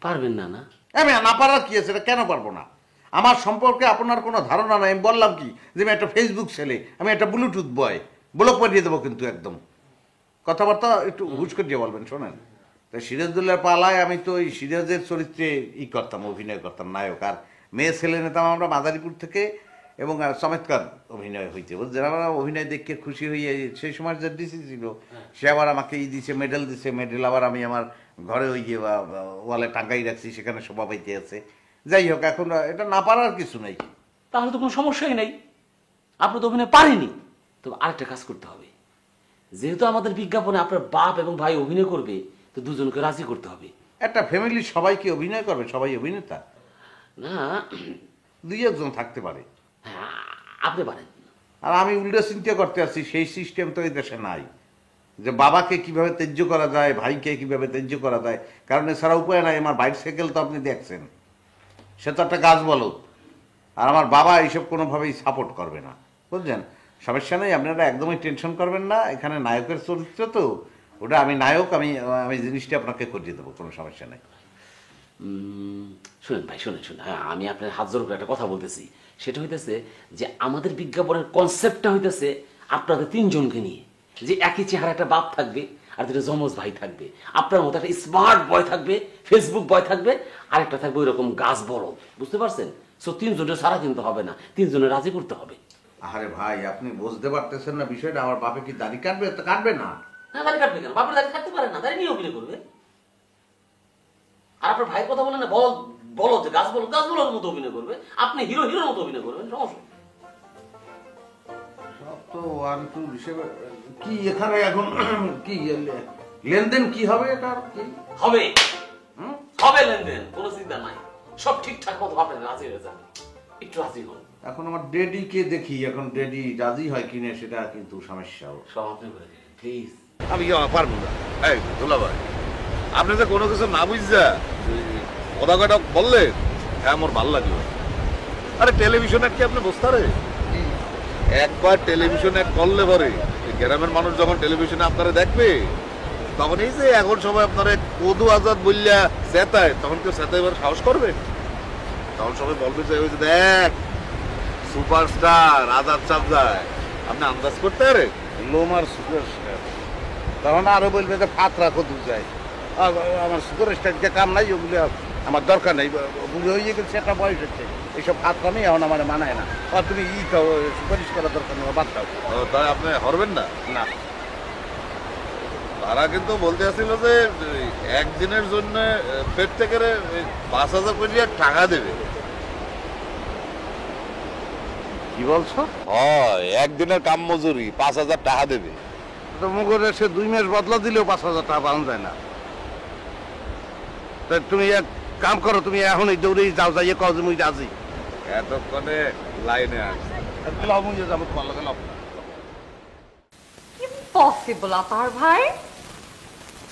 পারবেন না? না আমি না পারার কি আছে, এটা কেন পারবো না? আমার সম্পর্কে আপনার কোনো ধারণা নাই। আমি বললাম কি যে আমি একটা ফেসবুক ছেলে, আমি একটা ব্লুটুথ বয়, ব্লক পাঠিয়ে দেবো কিন্তু একদম। কথাবার্তা একটু হুশ করিয়ে বলবেন। শোনেন, তো সিরাজদৌল্লার পালায় আমি তো ওই সিরাজের চরিত্রে করতাম, অভিনয় করতাম, নায়ক। আর মেয়ে ছেলে নিতাম আমরা মাদারীপুর থেকে, এবং চমৎকার অভিনয় হইতে বুঝছেন। আমরা অভিনয় দেখে খুশি হয়ে, সেই সময় যে ডিসি ছিল সে আবার আমাকে দিছে, মেডেল দিছে। মেডেল আবার আমি আমার ঘরে ওই যে ওয়ালে টাঙ্গাই রাখছি, সেখানে শোভা পাইতে আছে। যাই হোক, এখন এটা না পারার কিছু নাই। তাহলে তো কোনো সমস্যাই নেই, আপনি তো অভিনয় পারেনি। তো আরেকটা কাজ করতে হবে, যেহেতু আমাদের বিজ্ঞাপনে আপনার বাপ এবং ভাই অভিনয় করবে, তো দুজনকে রাজি করতে হবে। একটা ফ্যামিলির সবাই কি অভিনয় করবে? সবাই অভিনেতা না, 2-1 থাকতে পারে। হ্যাঁ, আপনি পারেন। আর আমি উল্টো চিন্তা করতে আসছি, সেই সিস্টেম তো এই দেশে নাই। যে বাবাকে কিভাবে ত্যায্য করা যায়, ভাইকে কিভাবে ত্যায্য করা যায়, কারণ এছাড়া উপায় নাই। আমার বাইসাইকেল তো আপনি দেখছেন, সে তো একটা গাছ বলো, আর আমার বাবা এইসব কোনোভাবেই সাপোর্ট করবে না, বুঝছেন? সমস্যা নেই, আপনারা একদমই টেনশন করবেন না। এখানে নায়কের চরিত্র তো, ওটা আমি নায়ক, আমি জিনিসটা আপনাকে করিয়ে দেবো, কোনো সমস্যা নেই। শুনেন ভাই, শুনেন শুনেন, হ্যাঁ, আমি আপনার হাত জোর করে একটা কথা বলতেছি। সেটা হইতেছে যে আমাদের বিজ্ঞাপনের কনসেপ্টটা হইতেছে আপনাদের তিনজনকে নিয়ে, যে একই চেহারা একটা বাপ থাকবে আর দুটো যমজ ভাই থাকবে, আপনার মতো একটা স্মার্ট বয় থাকবে, ফেসবুক বয় থাকবে, আরেকটা থাকবে ওই রকম গাছ বড়, বুঝতে পারছেন? সো তিনজনের সারা কিন্তু হবে না, তিনজনের রাজি করতে হবে। আরে ভাই, আপনি বুঝতে পারতেছেন না বিষয়টা। আমার বাপে কি দাড়ি কাটবে? তো কাটবে না। হ্যাঁ, দাড়ি কাটবে কেন? বাপের দাড়ি থাকতে পারে না, দাড়ি নিয়ে অভিনয় করবে। আর আপনার ভাইয়ের কথা বলেন না, বলো যে গাছ বলো, গাছ বলার মতো অভিনয় করবে, আপনি হিরোর মতো অভিনয় করবেন, সমস্যা সব তো 1 2 হিসেবে কি এখানে এখন কি লেনদেন কি হবে? এটা কি হবে? হবে লেনদেন, কোনো চিন্তা নাই, সব ঠিকঠাক মতো আপনার রাজি হয়ে যাবে, একটু রাজি হন। এখন আমার ডেডিকে দেখি, এখন ডেডি রাজি হয় কিনা সেটা কিন্তু সমস্যা। সব আপনি করে দিন প্লিজ। আমি কি পারবো না? এই দুলা ভাই, আপনি যে কোনো কিছু না বুঝছা কথা কটা বললে, হ্যাঁ আমার ভালো লাগলো। আরে টেলিভিশন কি আপনি বুঝতে পারে? একবার টেলিভিশন এক করলে পরে গ্রামের মানুষ যখন টেলিভিশনে আপনারা দেখবে, তখন এই যে এখন সবাই আপনারা কদু আজাদ বললা চেতায়, তখন কেউ চেতাইবার সাহস করবে? তখন সবাই বলবে যে ওই যে দেখ সুপারস্টার আজাদ চাপ যায়, আপনি আন্দাজ করতে পারে লোমার সুপারস্টার। তখন আরো বলবে যে ফাতরা কদু যায়, আমার সুপারস্টারকে কাম নাই, ওগুলো আমার দরকার নেই, বুঝে হয়ে গেছে, একটা বয়স হচ্ছে, এইসব ফাতরামি এখন আমার মানায় না। আর তুমি সুপারিশ করার দরকার নেই, বাদ দাও। তাই আপনি হরবেন না? না, তারা কিন্তু বলতে আসছিল যে একদিনের জন্য পেট থেকে 5,000 করে টাকা দেবে। কি বলছো? হয়, একদিনের কাম মজুরি 5,000 টাকা দেবে। তো মুখে সে 2 মাস বদলা দিলেও 5,000 টাকা পাওয়া যায় না। তা তুমি এক কাম করো, তুমি এখন এই দৌড়েই যাও, যাইয়ে কও যে মুই রাজি। এতক্ষণে লাইনে আসছে। যাবো তোমার লগে লাভ। ইম্পসিবল আপার ভাই,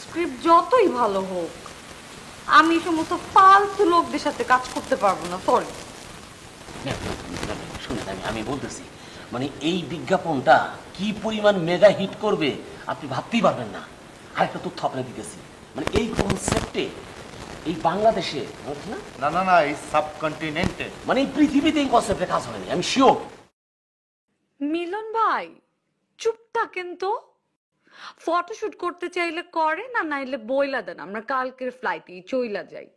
স্ক্রিপ্ট যতই ভালো হোক, আমি সমস্ত ফালতু লোকদের সাথে কাজ করতে পারবো না, সরি। শুনেন, আমি বলতেছি, মানে এই বিজ্ঞাপনটা কি পরিমাণ মেগা হিট করবে আপনি ভাবতেই পারবেন না। আরেকটা তথ্য আপনাকে দিতেছি, মানে এই কনসেপ্টে এই বাংলাদেশে না না না, এই সাবকন্টিনেন্টে, মানে এই পৃথিবীতে এই কনসেপ্টে কাজ হয়নি, আমি শিওর। মিলন ভাই চুপ থাকেন তো, ফটোশুট করতে চাইলে করে না, নাইলে বইলা দেন, আমরা কালকের ফ্লাইটে চইলা যাই।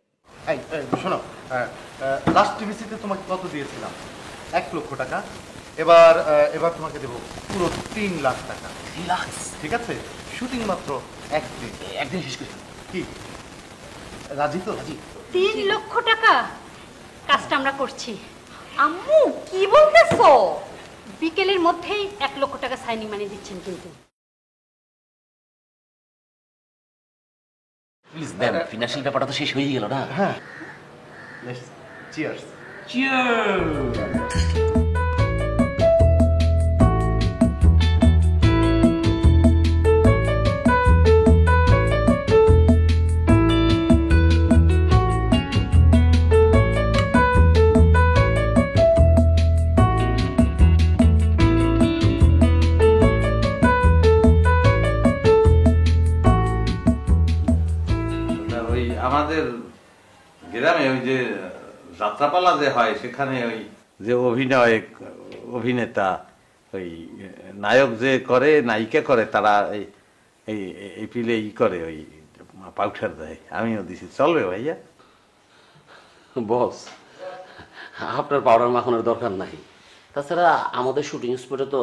এই শোনো, লাস্ট টিভিসিতে তোমাকে কত দিয়েছিলাম? 1 লক্ষ টাকা। এবার তোমাকে দেবো পুরো 3 লাখ টাকা। রিল্যাক্স, ঠিক আছে? শুটিং মাত্র একদিন শেষ করে কি রাজি তো? রাজি। 3 লক্ষ টাকা কাজটা আমরা করছি। আম্মু কি বলতেছো? বিকেলের মধ্যেই 1 লক্ষ টাকা সাইনিং মানি দিচ্ছেন কিন্তু। প্লিজ দেন, ফিনান্সিয়াল ব্যাপারটা তো শেষ হয়ে গেল না? হ্যাঁ, চিয়ার্স। চিয়ার্স। ওই আমাদের গ্রামে ওই যে যাত্রাপালা যে হয়, সেখানে ওই যে অভিনেতা ওই নায়ক যে করে, নায়িকা করে, তারা এই পিলে করে, ওই পাউডার দেয়, আমিও দিছি, চলবে ভাইয়া? বস, আপনার পাউডার মাখানোর দরকার নাই। তাছাড়া আমাদের শুটিং স্পটে তো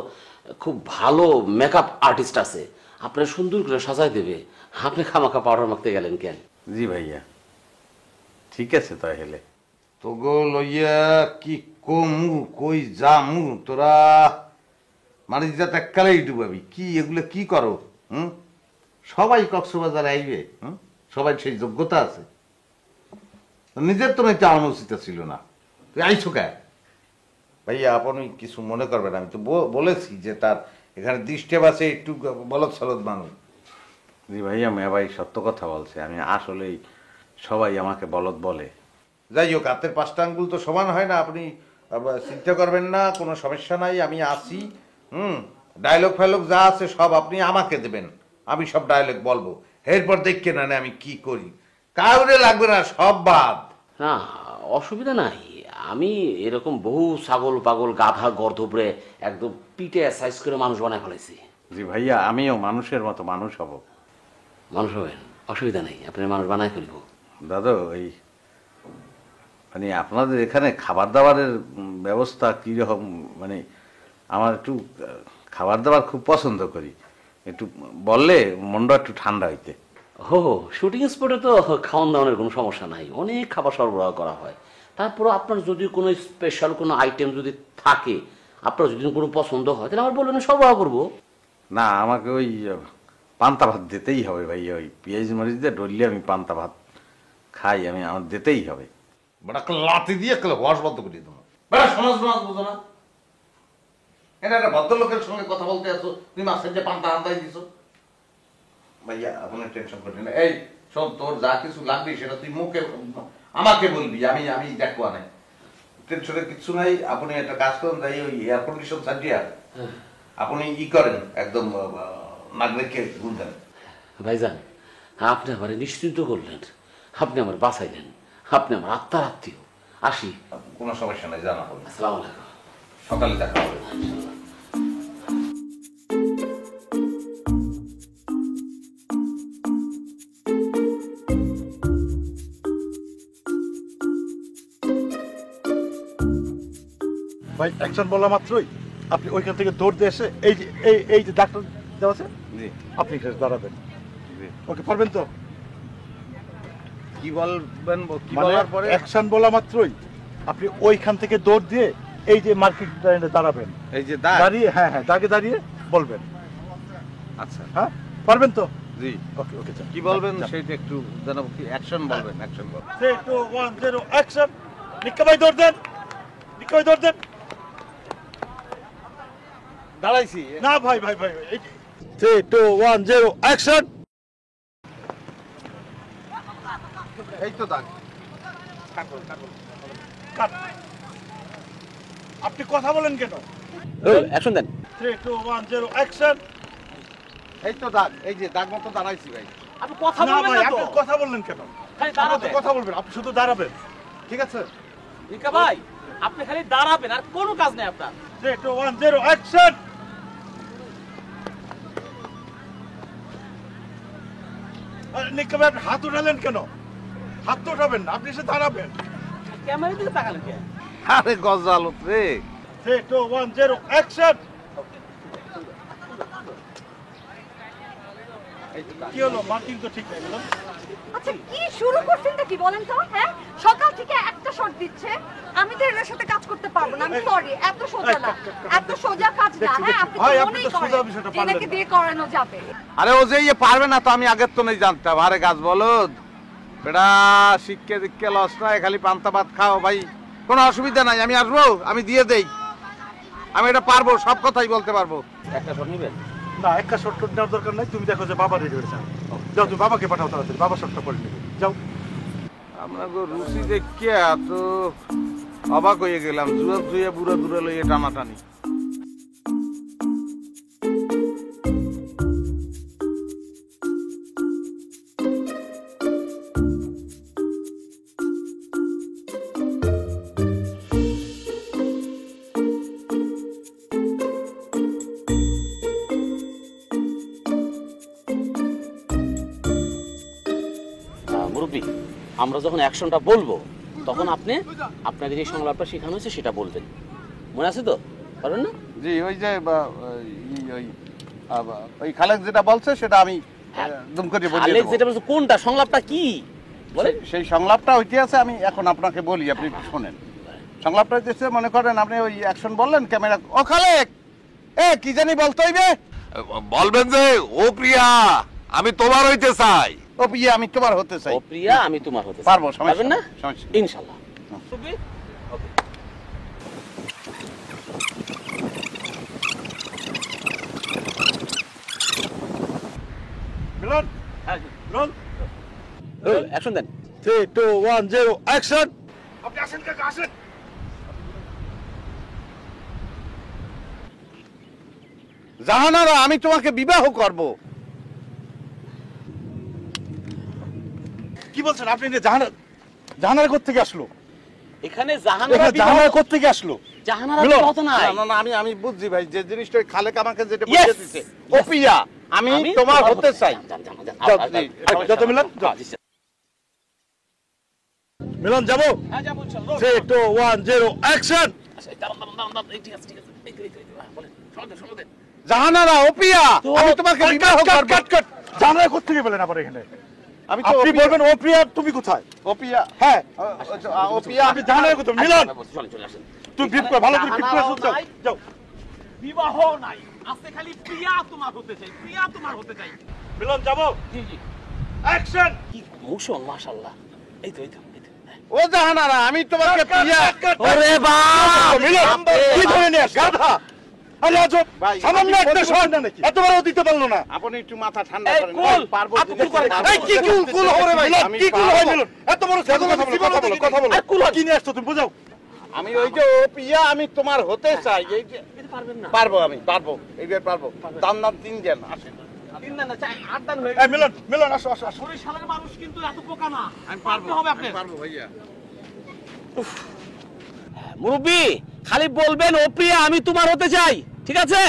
খুব ভালো মেকআপ আর্টিস্ট আছে, আপনার সুন্দর করে সাজাই দেবে, আপনি খামাখা পাউডার মাখতে গেলেন কেন? জি ভাইয়া, ঠিক আছে তাহলে। তোগো লইয়া কি কমু, কই যামু, তোরা মানে যাতে এককালেই ডুবাবি কি? এগুলো কি করো? সবাই কক্সবাজার আইবে, সবাই সেই যোগ্যতা আছে? নিজের তো একটা অনুচিত ছিল না, তুই আইছো কে? ভাইয়া আপনি কিছু মনে করবেন, আমি তো বলেছি যে তার এখানে দৃষ্টি আছে, একটু বলদ সলদ মানুষ, জি ভাইয়া মেয়া ভাই সত্য কথা বলছে, আমি আসলেই সবাই আমাকে বলদ বলে। যাই হোক, হাতের 5টা আঙ্গুল তো সমান হয় না, আপনি চিন্তা করবেন না, কোনো সমস্যা নাই, আমি আছি। ডায়লগ ফাইলগ যা আছে সব আপনি আমাকে দেবেন, আমি সব ডায়লগ বলবো, এরপর দেখকে না আমি কি করি, কাউরে লাগবে না, সব বাদ। না অসুবিধা নাই, আমি এরকম বহু ছাগল পাগল গাধা গর্ধবরে একদম পিঠে সাইজ করে মানুষ বানায় ফেলেছি। জি ভাইয়া, আমিও মানুষের মতো মানুষ হব। মানুষ হবেন, অসুবিধা নেই, আপনি মানুষ বানায় ফেলব। দাদা ওই মানে আপনাদের এখানে খাবার দাবারের ব্যবস্থা কীরকম? মানে আমার একটু খাবার দাবার খুব পছন্দ করি, একটু বললে মনটা একটু ঠান্ডা হইতে। হো শুটিং স্পটে তো খাওয়ান দাওয়ানোর কোনো সমস্যা নাই, অনেক খাবার সরবরাহ করা হয়। তারপর আপনার যদি কোনো স্পেশাল কোনো আইটেম যদি থাকে, আপনার যদি কোনো পছন্দ হয় তাহলে আমার বলবেন, সরবরাহ করবো। না, আমাকে ওই পান্তা ভাত দিতেই হবে ভাই, ওই পেঁয়াজ মরিচ দিয়ে ডললে আমি পান্তা ভাত খাই, আমি আমার দিতেই হবে। বড় লাতি দিয়ে ওয়াশ বন্ধ করে দেবো। বেড়া সমাজ সমাজ বুঝো না, এটা একটা ভদ্রলোকের সঙ্গে কথা বলতে আসো, তুমি মাছের যে পান্তা হান্তাই দিছো। ভাইয়া আপনার টেনশন করবি না, এই শোন, তোর যা কিছু লাগবে সেটা তুই মুখে আমাকে বলবি, আমি আমি দেখবো না, টেনশনের কিছু নাই। আপনি একটা কাজ করেন, যাই ওই এয়ার কন্ডিশন সাজিয়া আপনি ই করেন, একদম নাগরিককে গুণ দেন। ভাইজান, আপনি আমার নিশ্চিন্ত করলেন, আপনি আমার বাঁচাইলেন, আপনি আমার আত্মার আত্মীয়। আসি, কোনো সমস্যা নাই, জানা হবে। আসসালামু আলাইকুম, সকালে দেখা হবে। ভাই অ্যাকশন বলা মাত্রই আপনি ওইখান থেকে দৌড় দিয়ে এসে এই যে এই যে ডাক্তার দেওয়া আছে, জি আপনি এখানে দাঁড়াবেন। জি, ওকে পারবেন তো? কি বলবেন, কি মানে বলার পরে? অ্যাকশন বলা মাত্রই আপনি ওইখান থেকে দৌড় দিয়ে এই যে মার্কেট দাঁড়াবেন, এই যে দাগ, দাঁড়িয়ে হ্যাঁ হ্যাঁ দাগে দাঁড়িয়ে বলবেন। আচ্ছা হ্যাঁ পারবেন তো? জি। ওকে ওকে কি বলবেন সেটা একটু জানাবো, কি অ্যাকশন বলবেন? অ্যাকশন বলবেন। 3 2 1 0 অ্যাকশন। নিক্কা ভাই দৌড় দেন, নিক্কা ভাই দৌড় দেন। দাঁড়াইছি না ভাই ভাই ভাই 3 2 1 0 অ্যাকশন। এই তো দাগ। কাট। আপনি কথা বলেন কেন? অ্যাকশন দেন। 3 2 1 0 অ্যাকশন। এই তো দাগ, এই যে দাগ মতো দাঁড়াইছি ভাই। আপনি কথা না বলবেন ভাই, না তো, আপনি কথা বললেন কেন? খালি আপনি তো দাঁড়াবেন। কথা বলবেন, আপনি শুধু দাঁড়াবেন, ঠিক আছে? নিকা ভাই, আপনি খালি দাঁড়াবেন, আর কোনো কাজ নেই আপনার। 3 2 1 0 অ্যাকশন। নিক্কা ভাই, আপনি হাত উঠালেন কেন? হাত তো উঠাবেন না, আপনি এসে দাঁড়াবেন। ক্যামেরা দিকে তাকালেন কেন? আরে গজালত রে। 3 2 1 0 অ্যাকশন। কি হলো, মার্কিং তো ঠিক নাই বলুন। আচ্ছা কি শুরু করছেনটা কি বলেন তো? হ্যাঁ, সকাল থেকে একটা শট দিচ্ছে, আমি তো এর সাথে কাজ করতে পারবো না, আমি সরি, এত সোজা না, এত সোজা কাজ না। হ্যাঁ, আপনি ভাই, তো আপনি মনেই তো সোজা করেন বিষয়টা যে পারলেন এনাকে না। দিয়ে করানো যাবে। আরে ও যে ইয়ে পারবে না তো আমি আগের তো নেই জানতাম। আরে গাছ বলদ বেটা, শিক্ষে দিক্ষে লস নাই, খালি পান্তা ভাত খাও ভাই, কোনো অসুবিধা নাই, আমি আসবো, আমি দিয়ে দেই, আমি এটা পারবো, সব কথাই বলতে পারবো। একটা শট নেবেন? না, একটা শট নেওয়ার দরকার নাই, তুমি দেখো যে বাবা রেডি হয়েছে। যাও, তুমি বাবাকে পাঠাও তাড়াতাড়ি, বাবা শটটা করে নেবে। যাও। আমরা রুচি দেখিয়া তো অবাক হয়ে গেলাম, জুয়া জুয়ে বুড়ো দূরে লইয়ে টানাটানি। মুরব্বী, আমরা যখন অ্যাকশনটা বলবো তখন আপনি আপনাদের এই সংলাপটা শেখানো হয়েছে সেটা বলবেন, মনে আছে তো? পারবেন না? জি, ওই যে ওই খালেক যেটা বলছে সেটা আমি একদম করে বলিয়ে আলেক দেবো। যেটা বলছে কোনটা, সংলাপটা কি বলেন? সেই সংলাপটা হইতে আছে, আমি এখন আপনাকে বলি, আপনি একটু শোনেন। সংলাপটা হইতেছে, মনে করেন আপনি ওই অ্যাকশন বললেন, ক্যামেরা ও খালেক এ কি জানি বলতে হইবে, বলবেন যে ও প্রিয়া আমি তোমার হইতে চাই। ও প্রিয়া আমি তোমার হতে চাই। ও প্রিয়া আমি তোমার হতে চাই। পারবো, সমস্যা পারবেন না? নেই, সমস্যা নেই। ইনশাআল্লাহ। মুরব্বি, ওকে। রন রন অ্যাকশন দেন 3 2 1 0 অ্যাকশন আপনি আসেন কাকা আসেন জাহানারা আমি তোমাকে বিবাহ করব। কি বলছেন আপনি জাহানারা কোত্থেকে আসলো এখানে জাহানারা জাহানারা কোত্থেকে আসলো জাহানারা মিলন। কথা নাই না না আমি বুঝছি ভাই যে জিনিসটা ওই খালেক আমাকে যেটা Yes, বুঝিয়ে দিছে ওপিয়া আমি তোমার হতে চাই। যাও, জি, যত মিলন যাও। মিলন যাবো হ্যাঁ যাবো ইনশাআল্লাহ 3 2 1 0 অ্যাকশন আচ্ছা দাঁড়ান এই ঠিক আছে এই বলেন সমাধান জাহানারা ওপিয়া আমি তোমাকে বিবাহ করব। কাট জাহানারা কোত্থেকে পেলেন আবার এখানে আমি তো আপনি বলবেন ও প্রিয়া তুমি কোথায় ওপিয়া হ্যাঁ ওপিয়া আপনি জাহানারা কোথায় মিলন চলে আসেন তুমি বিপ করে ভালো করে বিপ করে যাও যাও বিবাহ নাই আজকে খালি প্রিয়া তোমার হতে চাই প্রিয়া তোমার হতে চাই মিলন যাবো জি জি অ্যাকশন কি কৌশল মাশাআল্লাহ এই তো ও জাহানারা আমি তোমাকে প্রিয়া ওরে বাপ মিলন কি ধরে নিয়ে আস গাধা আরে আজব ভাই, সামান্য আপনি একটা বলছেন শট না নাকি? এতবারও দিতে পারলো না আপনি একটু মাথা ঠান্ডা এই করেন কুল, পারবো আপনি চুপ করেন। এই কি কুল হবে ভাই আমি কি কুল হয় পারবো। মিলন এত বড় কথা বলো কথা বলো আর কুল হয়। কি নিয়ে আসছো তুমি বোঝাও আমি ওই যে ওপিয়া আমি তোমার হতে চাই এই যে পারবেন না পারবো আমি পারবো এইবার পারবো দান 3 জন আসেন তিন না চাই আট দান হয়ে এই মিলন মিলন আসো আসো আসো বরিশালের মানুষ কিন্তু এত বোকা না আমি পারবো হবে আপনি পারবো ভাইয়া মুরব্বি খালি বলবেন ও প্রিয়া আমি তোমার হতে চাই ঠিক আছে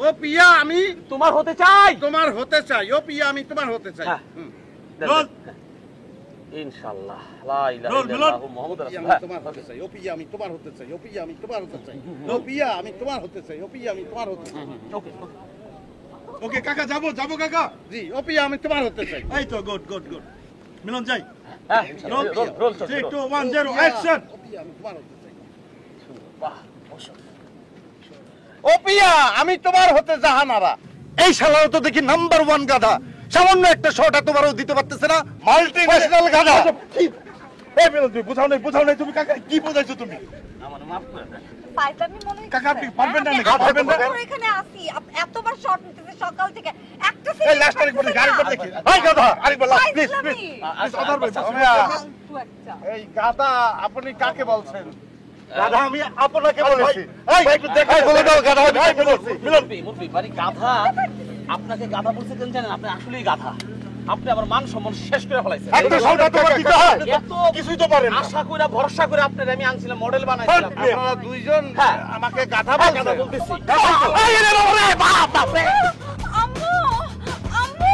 ওপিয়া আমি তোমার হতে চাই তোমার হতে চাই ওপিয়া আমি তোমার হতে চাই হ্যাঁ। হুম। রোল ইনশাআল্লাহ লা ইলাহা রোল, ইল্লাল্লাহ রোল। মুহাম্মাদুর ওপিয়া রাসূলুল্লাহ আমি তোমার হতে চাই ওপিয়া আমি তোমার হতে চাই ওপিয়া আমি তোমার হতে চাই ওপিয়া আমি তোমার হতে চাই ওপিয়া আমি তোমার হতে চাই ওকে ওকে কাকা যাবো যাবো কাকা জি ওপিয়া আমি তোমার হতে চাই এই তো গুড গুড গুড মিলন যাই হ্যাঁ রোল রোল রোল 3 2 1 0 অ্যাকশন ওপিয়া আমি তোমার হতে চাই বাহ ওপিয়া আমি তোমার হতে জাহানারা এই শালাও তো দেখি নাম্বার 1 গাধা সামান্য একটা শট এতবারও দিতে পারতেছে না মাল্টি ন্যাশনাল গাধা এই মিলন তুমি বোঝাও নাই তুমি কাকা কি বোঝাইছো তুমি ফাইজলামি মনে হচ্ছে। কাকা, আপনি পারবেন না নাকি? হ্যাঁ, পারবেন না? আমরা এখানে আসি এতবার শর্ট নিতেছে সকাল থেকে একটা এই লাস্ট আরেকবার দেখি আরেকবার দেখি এই গাধা আরেকবার লাস্ট প্লিজ ফাইজলামি। প্লিজ অদার ভাই ফালতু একটা। এই গাদা আপনি কাকে বলছেন গাধা আমি আপনাকে বলেছি এই একটু দেখাই বলে দাও গাধা আমি কাকে বলছি মিলন মুরব্বি মানে গাধা আপনাকে গাধা বলতে কেন জানেন আপনি আসলেই গাধা আপনি আমার মান সম্মান শেষ করে ফেলাইছেন একটা শট এতবার দিতে হয় এত কিছুই তো পারেন না আশা করে ভরসা করে আপনার আমি আনছিলাম মডেল বানাইছিলাম আপনারা দুইজন হ্যাঁ। আমাকে গাধা গাধা বলছেন বলতেছি এই রে বাবা রে বাপ বাপ রে আম্মু আম্মু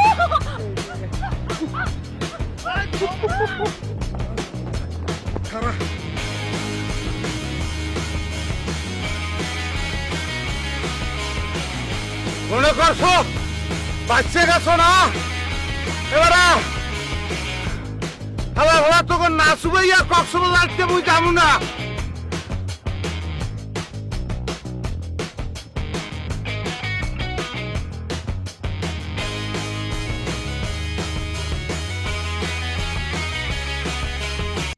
মনে করছো বাচ্চা গেছো না এবারে হলা হলা তোকে না শুবাইয়া কক্সবাজার আসতে বুঝ যাবো না